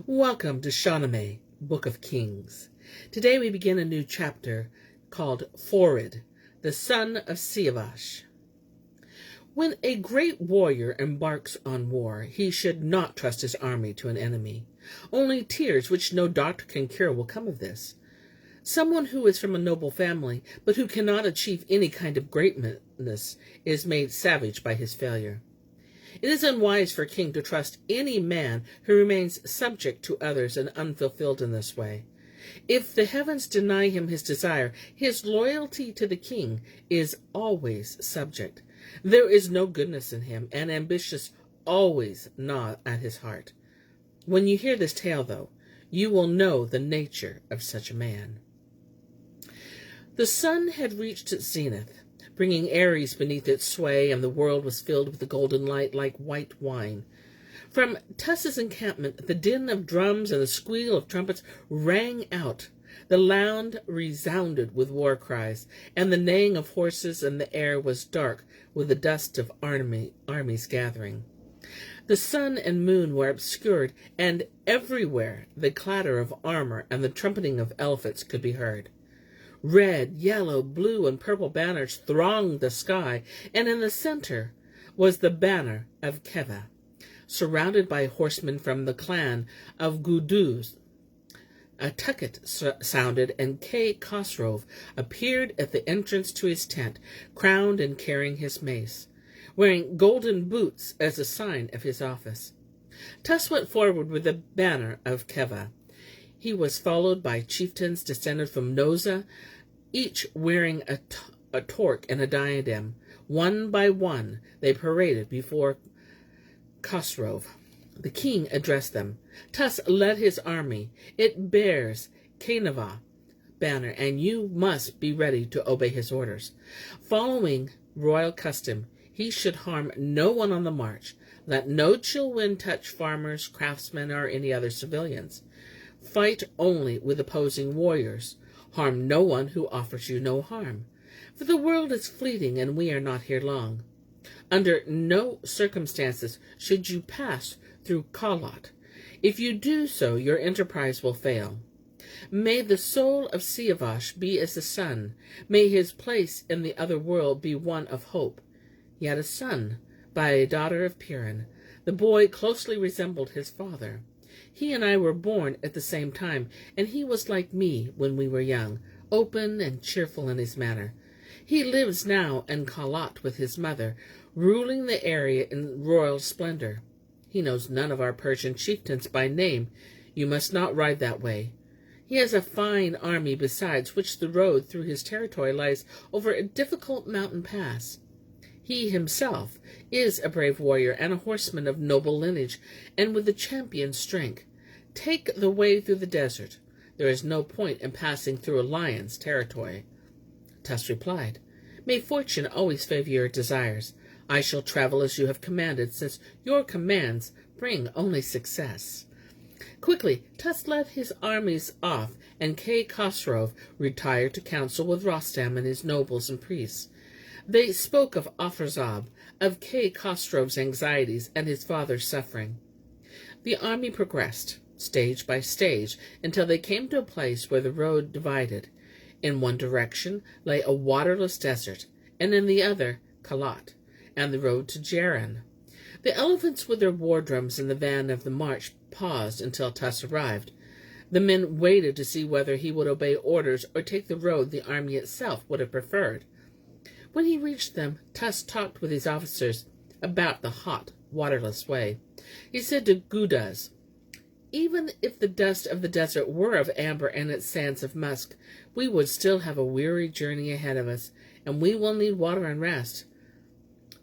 Welcome to Shahnameh, Book of Kings. Today we begin a new chapter called Forud, the Son of Seyavash. When a great warrior embarks on war, he should not trust his army to an enemy. Only tears which no doctor can cure will come of this. Someone who is from a noble family, but who cannot achieve any kind of greatness, is made savage by his failure. It is unwise for a king to trust any man who remains subject to others and unfulfilled in this way. If the heavens deny him his desire, his loyalty to the king is always subject. There is no goodness in him, and ambitious always gnaw at his heart. When you hear this tale, though, you will know the nature of such a man. The sun had reached its zenith, bringing Aries beneath its sway, and the world was filled with the golden light like white wine. From Tus's encampment, the din of drums and the squeal of trumpets rang out. The land resounded with war cries, and the neighing of horses, and the air was dark with the dust of armies gathering. The sun and moon were obscured, and everywhere the clatter of armor and the trumpeting of elephants could be heard. Red, yellow, blue, and purple banners thronged the sky, and in the center was the banner of Keva, surrounded by horsemen from the clan of Guduz. A tucket sounded, and Khosrow appeared at the entrance to his tent, crowned and carrying his mace, wearing golden boots as a sign of his office. Tus went forward with the banner of Keva. He was followed by chieftains descended from Noza, each wearing a torque and a diadem. One by one, they paraded before Khosrow. The king addressed them. Tus led his army. It bears Kheneva banner, and you must be ready to obey his orders. Following royal custom, he should harm no one on the march. Let no chill wind touch farmers, craftsmen, or any other civilians. Fight only with opposing warriors. Harm no one who offers you no harm. For the world is fleeting, and we are not here long. Under no circumstances should you pass through Kalat. If you do so, your enterprise will fail. May the soul of Seyavash be as the sun. May his place in the other world be one of hope. He had a son by a daughter of Piran. The boy closely resembled his father. He and I were born at the same time, and he was like me when we were young, open and cheerful in his manner. He lives now in Kalat with his mother, ruling the area in royal splendor. He knows none of our Persian chieftains by name. You must not ride that way. He has a fine army besides, which the road through his territory lies over a difficult mountain pass. He himself is a brave warrior and a horseman of noble lineage, and with a champion's strength. Take the way through the desert. There is no point in passing through a lion's territory. Tus replied, May fortune always favor your desires. I shall travel as you have commanded, since your commands bring only success. Quickly, Tus led his armies off, and Khosrow retired to council with Rostam and his nobles and priests. They spoke of Afrazab, of Khosrow's anxieties, and his father's suffering. The army progressed, stage by stage, until they came to a place where the road divided. In one direction lay a waterless desert, and in the other, Kalat, and the road to Jaran. The elephants with their war drums in the van of the march paused until Tus arrived. The men waited to see whether he would obey orders or take the road the army itself would have preferred. When he reached them, Tus talked with his officers about the hot, waterless way. He said to Guduz, Even if the dust of the desert were of amber and its sands of musk, we would still have a weary journey ahead of us, and we will need water and rest.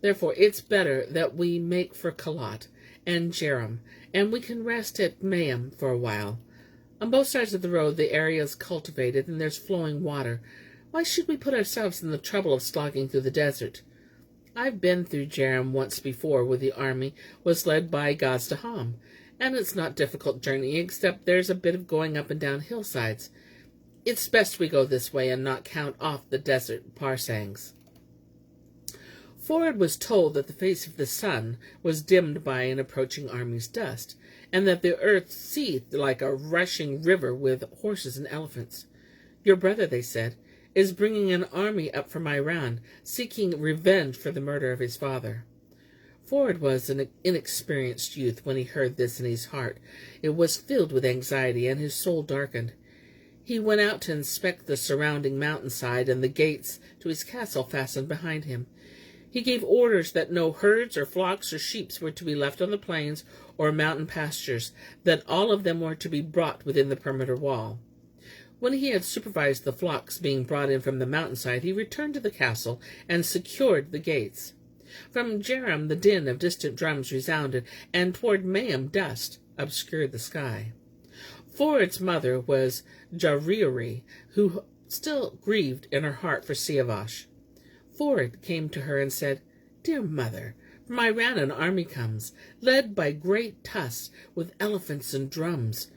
Therefore, it's better that we make for Kalat and Jaram, and we can rest at Mayam for a while. On both sides of the road, the area is cultivated, and there's flowing water. Why should we put ourselves in the trouble of slogging through the desert? I've been through Jaram once before, where the army was led by Gazdaham, and it's not a difficult journey, except there's a bit of going up and down hillsides. It's best we go this way and not count off the desert parsangs. Forud was told that the face of the sun was dimmed by an approaching army's dust, and that the earth seethed like a rushing river with horses and elephants. Your brother, they said, is bringing an army up from Iran, seeking revenge for the murder of his father. Forud was an inexperienced youth when he heard this in his heart. It was filled with anxiety, and his soul darkened. He went out to inspect the surrounding mountainside and the gates to his castle fastened behind him. He gave orders that no herds or flocks or sheep were to be left on the plains or mountain pastures, that all of them were to be brought within the perimeter wall. When he had supervised the flocks being brought in from the mountainside, he returned to the castle and secured the gates. From Jeram the din of distant drums resounded, and toward Mayim dust obscured the sky. Forud's mother was Jariri, who still grieved in her heart for Seyavash. Forud came to her and said, "Dear mother, from Iran an army comes, led by great tusks, with elephants and drums.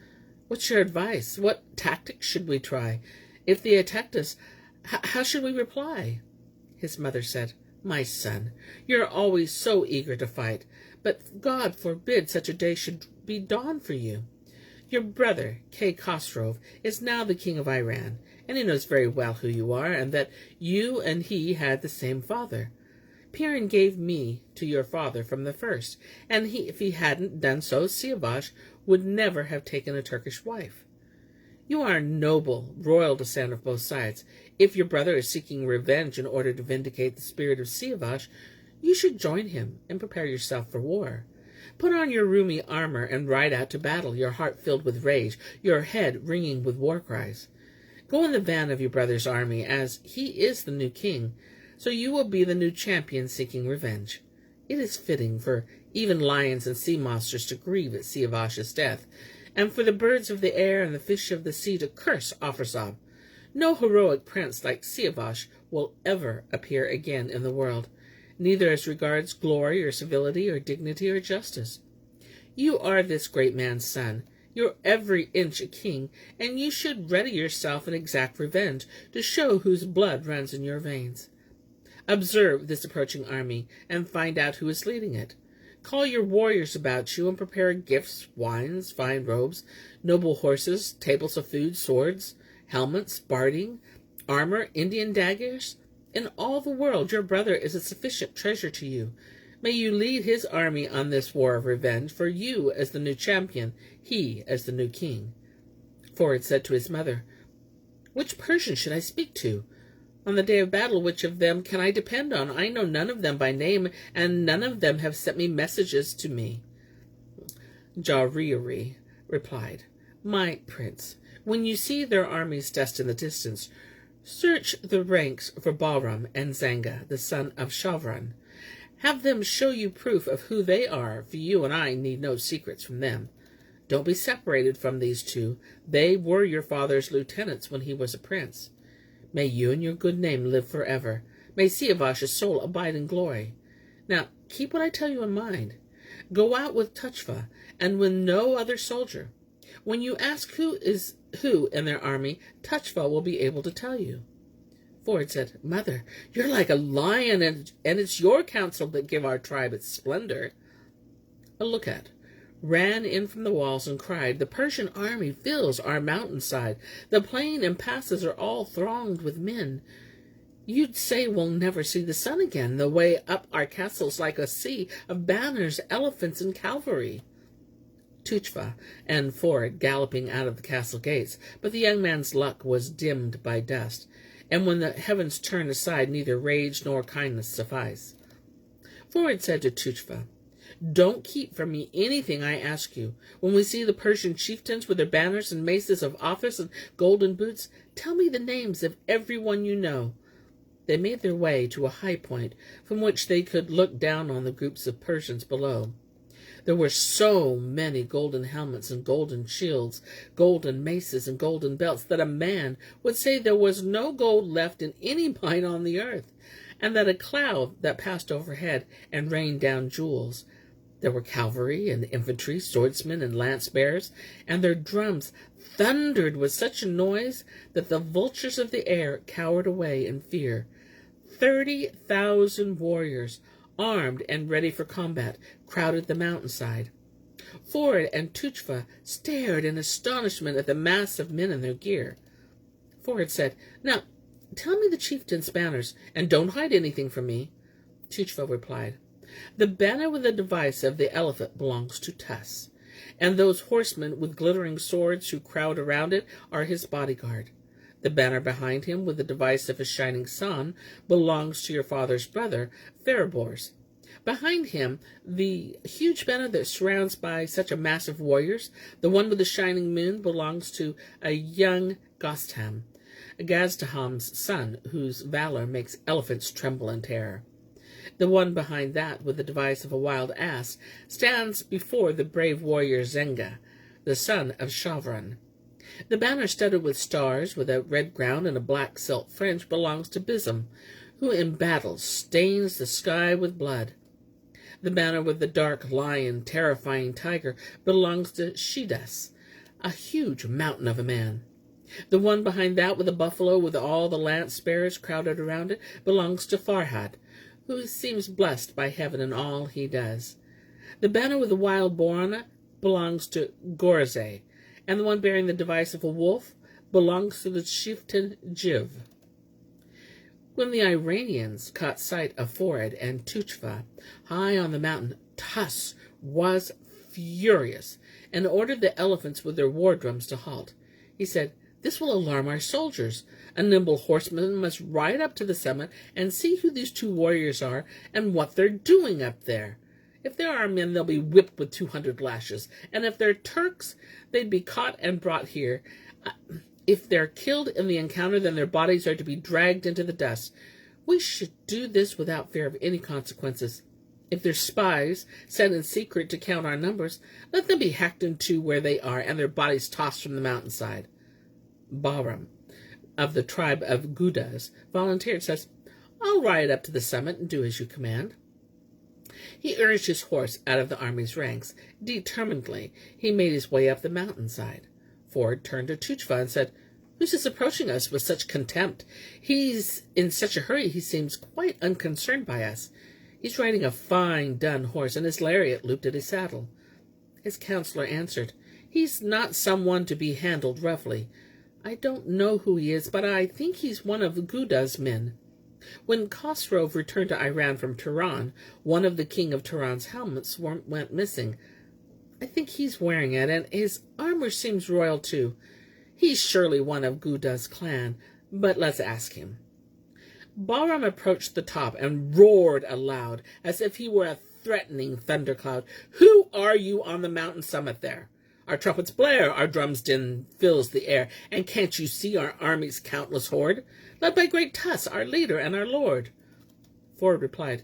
What's your advice? What tactics should we try? If they attacked us, how should we reply?" His mother said, "My son, you're always so eager to fight, but God forbid such a day should be dawn for you. Your brother, Khosrow, is now the king of Iran, and he knows very well who you are, and that you and he had the same father. Piran gave me to your father from the first, and if he hadn't done so, Seyavash would never have taken a Turkish wife. You are noble, royal descent of both sides. If your brother is seeking revenge in order to vindicate the spirit of Seyavash, you should join him and prepare yourself for war. Put on your roomy armor and ride out to battle, your heart filled with rage, your head ringing with war cries. Go in the van of your brother's army, as he is the new king, so you will be the new champion seeking revenge. It is fitting for even lions and sea monsters to grieve at Seyavash's death, and for the birds of the air and the fish of the sea to curse Afrasab. No heroic prince like Seyavash will ever appear again in the world, neither as regards glory or civility or dignity or justice. You are this great man's son. You're every inch a king, and you should ready yourself and exact revenge to show whose blood runs in your veins. Observe this approaching army, and find out who is leading it. Call your warriors about you, and prepare gifts, wines, fine robes, noble horses, tables of food, swords, helmets, barding, armor, Indian daggers. In all the world your brother is a sufficient treasure to you. May you lead his army on this war of revenge, for you as the new champion, he as the new king." Forud said to his mother, "Which Persian should I speak to? On the day of battle, which of them can I depend on? I know none of them by name, and none of them have sent me messages to me." Jariri replied, "My prince, when you see their armies dust in the distance, search the ranks for Bahram and Zanga, the son of Shavran. Have them show you proof of who they are, for you and I need no secrets from them. Don't be separated from these two. They were your father's lieutenants when he was a prince. May you and your good name live forever. May Seyavash's soul abide in glory. Now, keep what I tell you in mind. Go out with Tuchva, and with no other soldier. When you ask who is who in their army, Tuchva will be able to tell you." Forud said, "Mother, you're like a lion, and it's your counsel that give our tribe its splendor." A lookout ran in from the walls and cried, "The Persian army fills our mountainside. The plain and passes are all thronged with men. You'd say we'll never see the sun again. The way up our castle's like a sea of banners, elephants, and cavalry." Tuchva and Forud galloping out of the castle gates, but the young man's luck was dimmed by dust, and when the heavens turned aside, neither rage nor kindness sufficed. Forud said to Tuchva, "Don't keep from me anything I ask you. When we see the Persian chieftains with their banners and maces of office and golden boots, tell me the names of everyone you know." They made their way to a high point from which they could look down on the groups of Persians below. There were so many golden helmets and golden shields, golden maces and golden belts, that a man would say there was no gold left in any mine on the earth, and that a cloud that passed overhead and rained down jewels. There were cavalry and infantry, swordsmen and lance-bearers, and their drums thundered with such a noise that the vultures of the air cowered away in fear. 30,000 warriors, armed and ready for combat, crowded the mountainside. Forud and Tuchva stared in astonishment at the mass of men in their gear. Forud said, "Now, tell me the chieftain's banners, and don't hide anything from me." Tuchva replied, "The banner with the device of the elephant belongs to Tus, and those horsemen with glittering swords who crowd around it are his bodyguard. The banner behind him with the device of a shining sun belongs to your father's brother, Farabor's. Behind him, the huge banner that surrounds by such a mass of warriors, the one with the shining moon, belongs to a young Gazdaham's son, whose valor makes elephants tremble in terror. The one behind that, with the device of a wild ass, stands before the brave warrior Zenga, the son of Shavran. The banner studded with stars, with a red ground and a black silk fringe, belongs to Bism, who in battle stains the sky with blood. The banner with the dark lion, terrifying tiger, belongs to Shidas, a huge mountain of a man. The one behind that, with a buffalo with all the lance-bearers crowded around it, belongs to Farhad, who seems blessed by heaven in all he does. The banner with the wild boar on it belongs to Gorzeh, and the one bearing the device of a wolf belongs to the chieftain Jiv." When the Iranians caught sight of Forud and Tuchva high on the mountain, Tus was furious and ordered the elephants with their war drums to halt. He said, "This will alarm our soldiers. A nimble horseman must ride up to the summit and see who these two warriors are and what they're doing up there. If they're our men, they'll be whipped with 200 lashes, and if they're Turks, they'd be caught and brought here. If they're killed in the encounter, then their bodies are to be dragged into the dust. We should do this without fear of any consequences. If they're spies sent in secret to count our numbers, let them be hacked in two where they are, and their bodies tossed from the mountainside." Bahram, of the tribe of Gudas, volunteered, says, "I'll ride up to the summit and do as you command." He urged his horse out of the army's ranks. Determinedly, he made his way up the mountainside. Forud turned to Tuchva and said, "Who's this approaching us with such contempt? He's in such a hurry he seems quite unconcerned by us. He's riding a fine dun horse, and his lariat looped at his saddle." His counselor answered, "He's not someone to be handled roughly. I don't know who he is, but I think he's one of Guda's men. When Khosrow returned to Iran from Tehran, one of the king of Tehran's helmets went missing. I think he's wearing it, and his armor seems royal too. He's surely one of Guda's clan, but let's ask him." Bahram approached the top and roared aloud, as if he were a threatening thundercloud. "Who are you on the mountain summit there? Our trumpets blare, our drums' din fills the air, and can't you see our army's countless horde, led by great Tus, our leader and our lord?" Forud replied,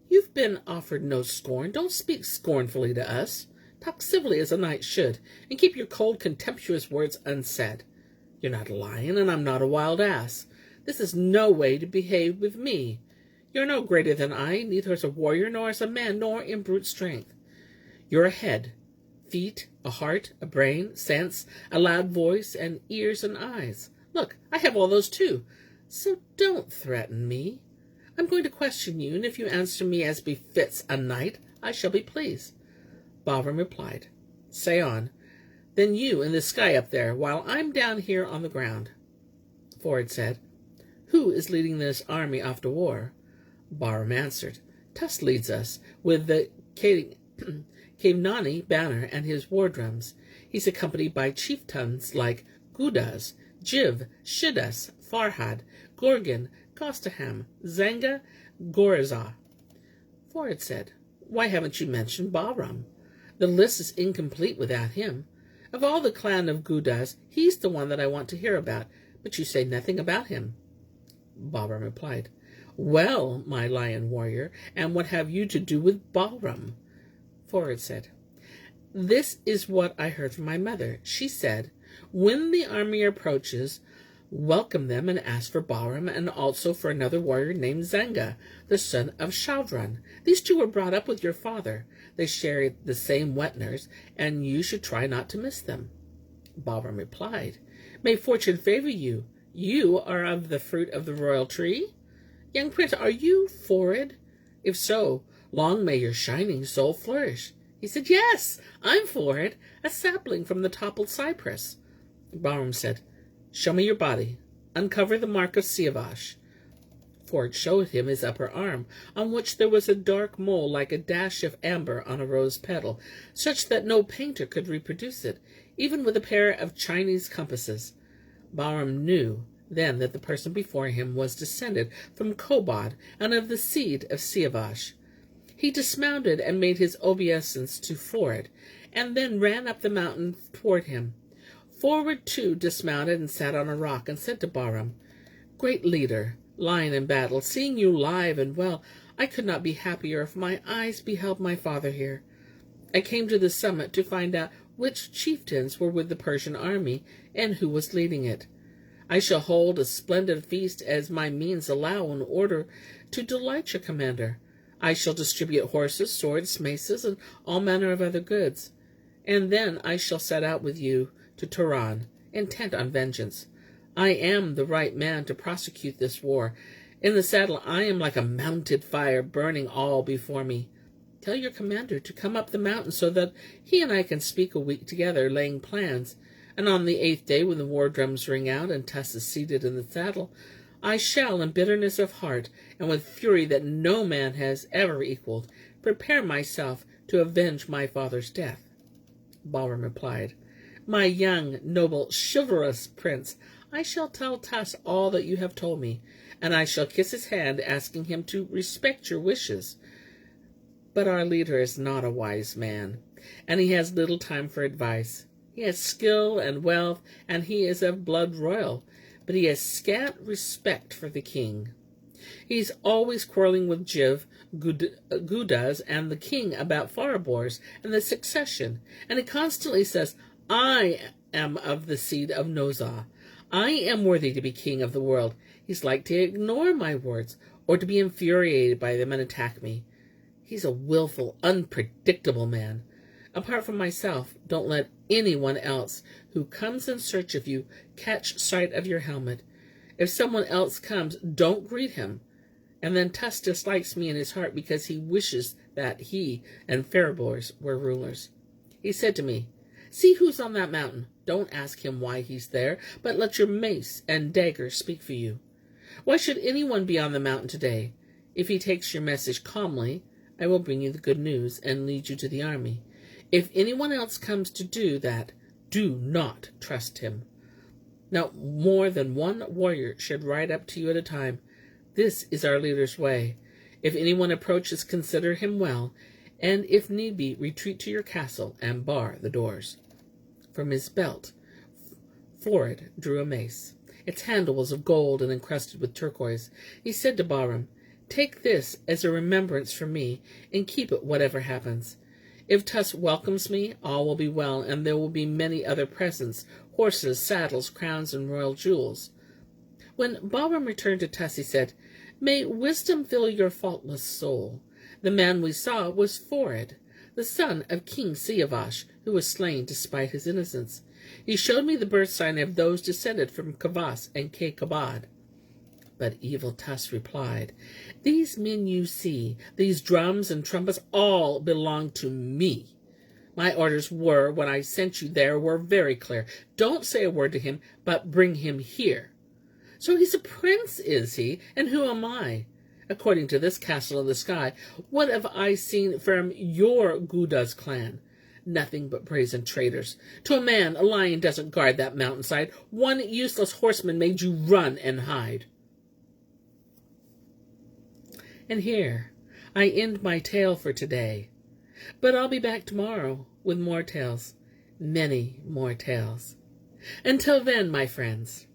"You've been offered no scorn. Don't speak scornfully to us. Talk civilly as a knight should, and keep your cold, contemptuous words unsaid. You're not a lion, and I'm not a wild ass. This is no way to behave with me. You're no greater than I, neither as a warrior, nor as a man, nor in brute strength. You're a head, feet, a heart, a brain, sense, a loud voice, and ears and eyes. Look, I have all those too. So don't threaten me. I'm going to question you, and if you answer me as befits a knight, I shall be pleased." Bahram replied, "Say on. Then you in the sky up there, while I'm down here on the ground." Forud said, "Who is leading this army off to war?" Bahram answered, "Tus leads us, with the Kavnani banner and his war drums. He's accompanied by chieftains like Gudas, Jiv, Shidas, Farhad, Gorgon, Kostaham, Zenga, Gorzah." Forud said, "Why haven't you mentioned Bahram? The list is incomplete without him. Of all the clan of Gudas, he's the one that I want to hear about, but you say nothing about him." Bahram replied, "Well, my lion warrior, and what have you to do with Bahram?" Forud said, "This is what I heard from my mother. She said, when the army approaches, welcome them and ask for Bahram and also for another warrior named Zenga, the son of Shavran. These two were brought up with your father. They share the same wet nurse, and you should try not to miss them." Bahram replied, "May fortune favor you. You are of the fruit of the royal tree? Young prince, are you Forud? If so, long may your shining soul flourish." He said, "Yes, I'm Forud, a sapling from the toppled cypress." Bahram said, "Show me your body. Uncover the mark of Seyavash." Forud showed him his upper arm, on which there was a dark mole like a dash of amber on a rose petal, such that no painter could reproduce it, even with a pair of Chinese compasses. Bahram knew then that the person before him was descended from Kolat and of the seed of Seyavash. He dismounted and made his obeisance to Forud, and then ran up the mountain toward him. Forud, too, dismounted and sat on a rock, and said to Bahram, "Great leader, lying in battle, seeing you live and well, I could not be happier if my eyes beheld my father here. I came to the summit to find out which chieftains were with the Persian army, and who was leading it. I shall hold as splendid a feast as my means allow in order to delight your commander. I shall distribute horses, swords, maces, and all manner of other goods. And then I shall set out with you to Turan, intent on vengeance. I am the right man to prosecute this war. In the saddle I am like a mounted fire, burning all before me. Tell your commander to come up the mountain so that he and I can speak a week together, laying plans. And on the 8th day, when the war drums ring out and Tuss is seated in the saddle, I shall, in bitterness of heart, and with fury that no man has ever equaled, prepare myself to avenge my father's death." Bahram replied, "My young, noble, chivalrous prince, I shall tell Tuss all that you have told me, and I shall kiss his hand, asking him to respect your wishes. But our leader is not a wise man, and he has little time for advice. He has skill and wealth, and he is of blood royal, but he has scant respect for the king. He's always quarreling with Jiv, Gudaz, and the king about Farabors and the succession, and he constantly says, 'I am of the seed of Nozah. I am worthy to be king of the world.' He's like to ignore my words, or to be infuriated by them and attack me. He's a willful, unpredictable man. Apart from myself, don't let anyone else who comes in search of you catch sight of your helmet. If someone else comes, don't greet him. And then Tuss dislikes me in his heart because he wishes that he and Farabors were rulers. He said to me, 'See who's on that mountain. Don't ask him why he's there, but let your mace and dagger speak for you. Why should anyone be on the mountain today? If he takes your message calmly, I will bring you the good news and lead you to the army. If anyone else comes to do that, do not trust him. Now, more than one warrior should ride up to you at a time. This is our leader's way. If anyone approaches, consider him well, and if need be, retreat to your castle and bar the doors." From his belt, Forud drew a mace. Its handle was of gold and encrusted with turquoise. He said to Bahram, "Take this as a remembrance for me, and keep it whatever happens. If Tuss welcomes me, all will be well, and there will be many other presents, horses, saddles, crowns, and royal jewels." When Bahram returned to Tuss, he said, "May wisdom fill your faultless soul. The man we saw was Forud, the son of King Seyavash, who was slain despite his innocence. He showed me the birth sign of those descended from Kavas and Kabad." But evil Tuss replied, "These men you see, these drums and trumpets, all belong to me. My orders were, when I sent you there, were very clear. Don't say a word to him, but bring him here." "So he's a prince, is he? And who am I? According to this castle in the sky, what have I seen from your Gudaz clan? Nothing but brazen traitors. To a man, a lion doesn't guard that mountainside. One useless horseman made you run and hide." And here I end my tale for today. But I'll be back tomorrow with more tales, many more tales. Until then, my friends.